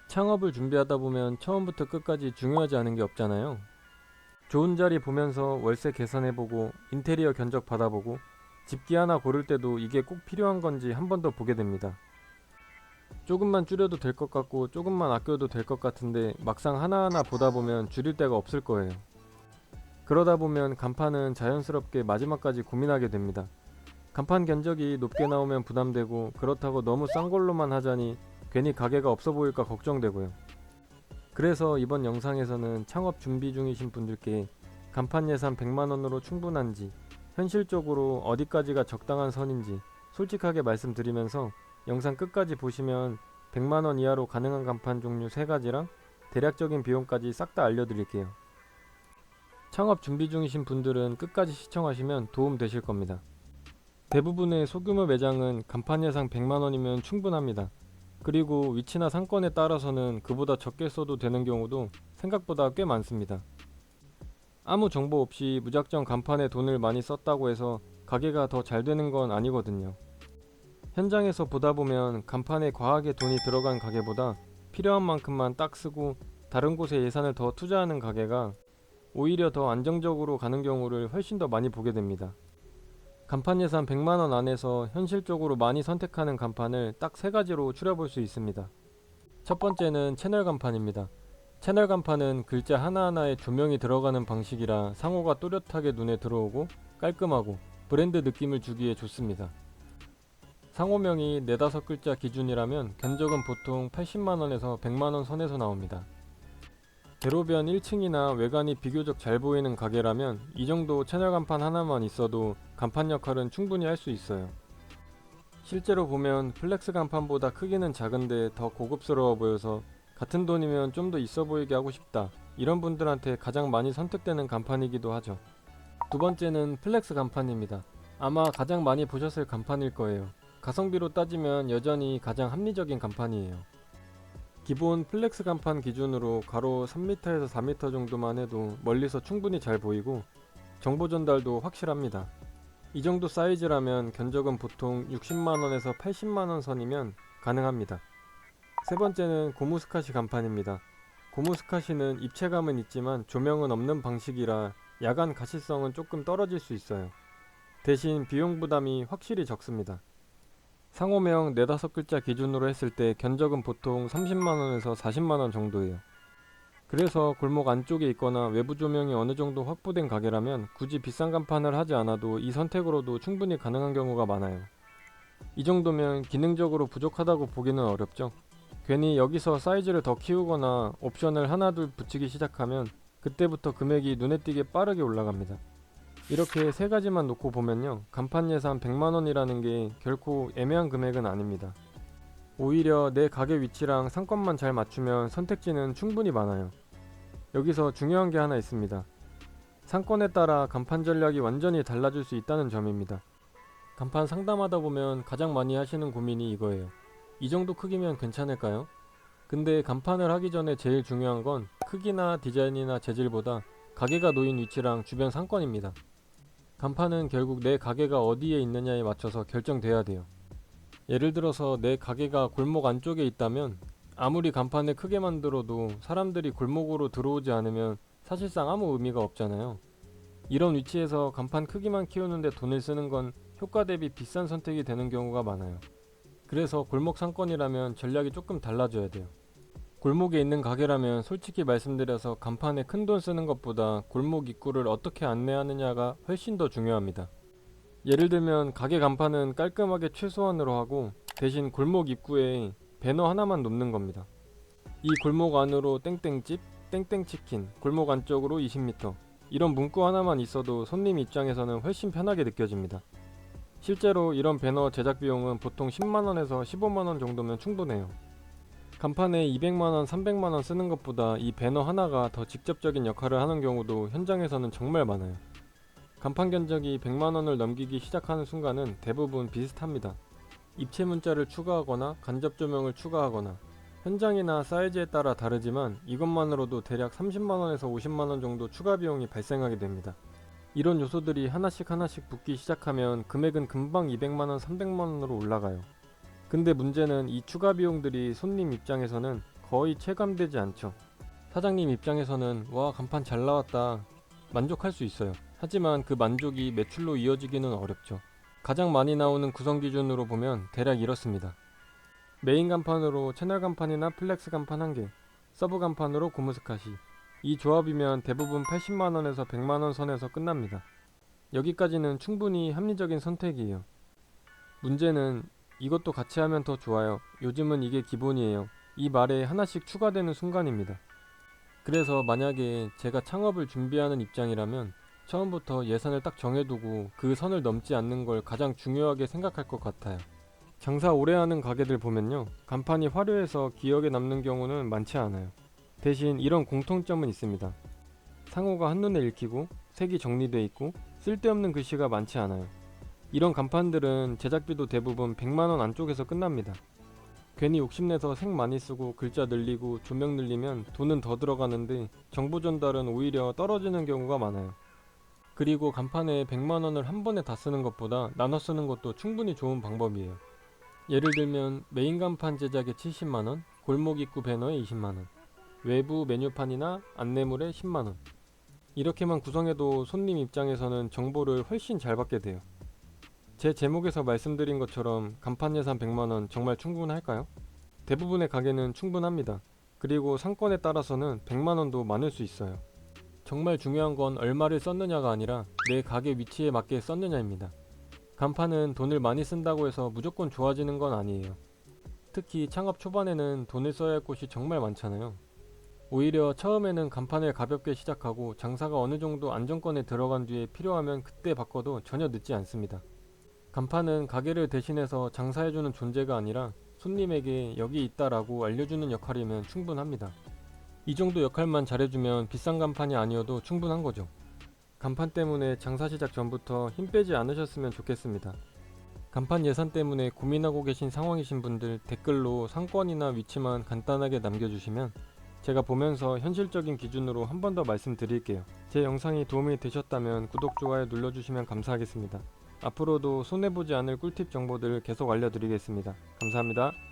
창업을 준비하다 보면 처음부터 끝까지 중요하지 않은 게 없잖아요. 좋은 자리 보면서 월세 계산해보고 인테리어 견적 받아보고 집기 하나 고를 때도 이게 꼭 필요한 건지 한 번 더 보게 됩니다. 조금만 줄여도 될 것 같고 조금만 아껴도 될 것 같은데 막상 하나하나 보다 보면 줄일 데가 없을 거예요. 그러다 보면 간판은 자연스럽게 마지막까지 고민하게 됩니다. 간판 견적이 높게 나오면 부담되고 그렇다고 너무 싼 걸로만 하자니 괜히 가게가 없어 보일까 걱정되고요. 그래서 이번 영상에서는 창업 준비 중이신 분들께 간판 예산 100만원으로 충분한지, 현실적으로 어디까지가 적당한 선인지 솔직하게 말씀드리면서 영상 끝까지 보시면 100만원 이하로 가능한 간판 종류 3가지랑 대략적인 비용까지 싹 다 알려드릴게요. 창업 준비 중이신 분들은 끝까지 시청하시면 도움 되실 겁니다. 대부분의 소규모 매장은 간판 예상 100만원이면 충분합니다. 그리고 위치나 상권에 따라서는 그보다 적게 써도 되는 경우도 생각보다 꽤 많습니다. 아무 정보 없이 무작정 간판에 돈을 많이 썼다고 해서 가게가 더 잘 되는 건 아니거든요. 현장에서 보다 보면 간판에 과하게 돈이 들어간 가게보다 필요한 만큼만 딱 쓰고 다른 곳에 예산을 더 투자하는 가게가 오히려 더 안정적으로 가는 경우를 훨씬 더 많이 보게 됩니다. 간판 예산 100만원 안에서 현실적으로 많이 선택하는 간판을 딱 3가지로 추려볼 수 있습니다. 첫 번째는 채널 간판입니다. 채널 간판은 글자 하나하나에 조명이 들어가는 방식이라 상호가 또렷하게 눈에 들어오고 깔끔하고 브랜드 느낌을 주기에 좋습니다. 상호명이 4-5글자 기준이라면 견적은 보통 80만원에서 100만원 선에서 나옵니다. 대로변 1층이나 외관이 비교적 잘 보이는 가게라면 이 정도 채널 간판 하나만 있어도 간판 역할은 충분히 할 수 있어요. 실제로 보면 플렉스 간판보다 크기는 작은데 더 고급스러워 보여서 같은 돈이면 좀 더 있어 보이게 하고 싶다, 이런 분들한테 가장 많이 선택되는 간판이기도 하죠. 두 번째는 플렉스 간판입니다. 아마 가장 많이 보셨을 간판일 거예요. 가성비로 따지면 여전히 가장 합리적인 간판이에요. 기본 플렉스 간판 기준으로 가로 3m에서 4m 정도만 해도 멀리서 충분히 잘 보이고 정보 전달도 확실합니다. 이 정도 사이즈라면 견적은 보통 60만원에서 80만원 선이면 가능합니다. 세 번째는 고무스카시 간판입니다. 고무스카시는 입체감은 있지만 조명은 없는 방식이라 야간 가시성은 조금 떨어질 수 있어요. 대신 비용 부담이 확실히 적습니다. 상호명 4-5글자 기준으로 했을 때 견적은 보통 30만원에서 40만원 정도예요. 그래서 골목 안쪽에 있거나 외부 조명이 어느 정도 확보된 가게라면 굳이 비싼 간판을 하지 않아도 이 선택으로도 충분히 가능한 경우가 많아요. 이 정도면 기능적으로 부족하다고 보기는 어렵죠. 괜히 여기서 사이즈를 더 키우거나 옵션을 하나둘 붙이기 시작하면 그때부터 금액이 눈에 띄게 빠르게 올라갑니다. 이렇게 3가지만 놓고 보면요, 간판 예산 100만원이라는 게 결코 애매한 금액은 아닙니다. 오히려 내 가게 위치랑 상권만 잘 맞추면 선택지는 충분히 많아요. 여기서 중요한 게 하나 있습니다. 상권에 따라 간판 전략이 완전히 달라질 수 있다는 점입니다. 간판 상담하다 보면 가장 많이 하시는 고민이 이거예요. 이 정도 크기면 괜찮을까요? 근데 간판을 하기 전에 제일 중요한 건 크기나 디자인이나 재질보다 가게가 놓인 위치랑 주변 상권입니다. 간판은 결국 내 가게가 어디에 있느냐에 맞춰서 결정돼야 돼요. 예를 들어서 내 가게가 골목 안쪽에 있다면 아무리 간판을 크게 만들어도 사람들이 골목으로 들어오지 않으면 사실상 아무 의미가 없잖아요. 이런 위치에서 간판 크기만 키우는데 돈을 쓰는 건 효과 대비 비싼 선택이 되는 경우가 많아요. 그래서 골목 상권이라면 전략이 조금 달라져야 돼요. 골목에 있는 가게라면 솔직히 말씀드려서 간판에 큰 돈 쓰는 것보다 골목 입구를 어떻게 안내하느냐가 훨씬 더 중요합니다. 예를 들면 가게 간판은 깔끔하게 최소한으로 하고 대신 골목 입구에 배너 하나만 놓는 겁니다. 이 골목 안으로 땡땡집, 땡땡치킨, 골목 안쪽으로 20m, 이런 문구 하나만 있어도 손님 입장에서는 훨씬 편하게 느껴집니다. 실제로 이런 배너 제작 비용은 보통 10만원에서 15만원 정도면 충분해요. 간판에 200만원, 300만원 쓰는 것보다 이 배너 하나가 더 직접적인 역할을 하는 경우도 현장에서는 정말 많아요. 간판 견적이 100만원을 넘기기 시작하는 순간은 대부분 비슷합니다. 입체 문자를 추가하거나 간접 조명을 추가하거나 현장이나 사이즈에 따라 다르지만 이것만으로도 대략 30만원에서 50만원 정도 추가 비용이 발생하게 됩니다. 이런 요소들이 하나씩 붙기 시작하면 금액은 금방 200만원, 300만원으로 올라가요. 근데 문제는 이 추가 비용들이 손님 입장에서는 거의 체감되지 않죠. 사장님 입장에서는 와, 간판 잘 나왔다 만족할 수 있어요. 하지만 그 만족이 매출로 이어지기는 어렵죠. 가장 많이 나오는 구성 기준으로 보면 대략 이렇습니다. 메인 간판으로 채널 간판이나 플렉스 간판 1개, 서브 간판으로 고무스카시. 이 조합이면 대부분 80만원에서 100만원 선에서 끝납니다. 여기까지는 충분히 합리적인 선택이에요. 문제는 이것도 같이 하면 더 좋아요. 요즘은 이게 기본이에요. 이 말에 하나씩 추가되는 순간입니다. 그래서 만약에 제가 창업을 준비하는 입장이라면 처음부터 예산을 딱 정해두고 그 선을 넘지 않는 걸 가장 중요하게 생각할 것 같아요. 장사 오래 하는 가게들 보면요, 간판이 화려해서 기억에 남는 경우는 많지 않아요. 대신 이런 공통점은 있습니다. 상호가 한눈에 읽히고 색이 정리돼 있고 쓸데없는 글씨가 많지 않아요. 이런 간판들은 제작비도 대부분 100만원 안쪽에서 끝납니다. 괜히 욕심내서 색 많이 쓰고 글자 늘리고 조명 늘리면 돈은 더 들어가는데 정보 전달은 오히려 떨어지는 경우가 많아요. 그리고 간판에 100만원을 한 번에 다 쓰는 것보다 나눠 쓰는 것도 충분히 좋은 방법이에요. 예를 들면 메인 간판 제작에 70만원, 골목 입구 배너에 20만원, 외부 메뉴판이나 안내물에 10만원. 이렇게만 구성해도 손님 입장에서는 정보를 훨씬 잘 받게 돼요. 제 제목에서 말씀드린 것처럼 간판 예산 100만원 정말 충분할까요? 대부분의 가게는 충분합니다. 그리고 상권에 따라서는 100만원도 많을 수 있어요. 정말 중요한 건 얼마를 썼느냐가 아니라 내 가게 위치에 맞게 썼느냐입니다. 간판은 돈을 많이 쓴다고 해서 무조건 좋아지는 건 아니에요. 특히 창업 초반에는 돈을 써야 할 곳이 정말 많잖아요. 오히려 처음에는 간판을 가볍게 시작하고 장사가 어느 정도 안정권에 들어간 뒤에 필요하면 그때 바꿔도 전혀 늦지 않습니다. 간판은 가게를 대신해서 장사해주는 존재가 아니라 손님에게 여기 있다라고 알려주는 역할이면 충분합니다. 이 정도 역할만 잘해주면 비싼 간판이 아니어도 충분한 거죠. 간판 때문에 장사 시작 전부터 힘 빼지 않으셨으면 좋겠습니다. 간판 예산 때문에 고민하고 계신 상황이신 분들 댓글로 상권이나 위치만 간단하게 남겨주시면 제가 보면서 현실적인 기준으로 한 번 더 말씀드릴게요. 제 영상이 도움이 되셨다면 구독, 좋아요 눌러주시면 감사하겠습니다. 앞으로도 손해보지 않을 꿀팁 정보들 계속 알려드리겠습니다. 감사합니다.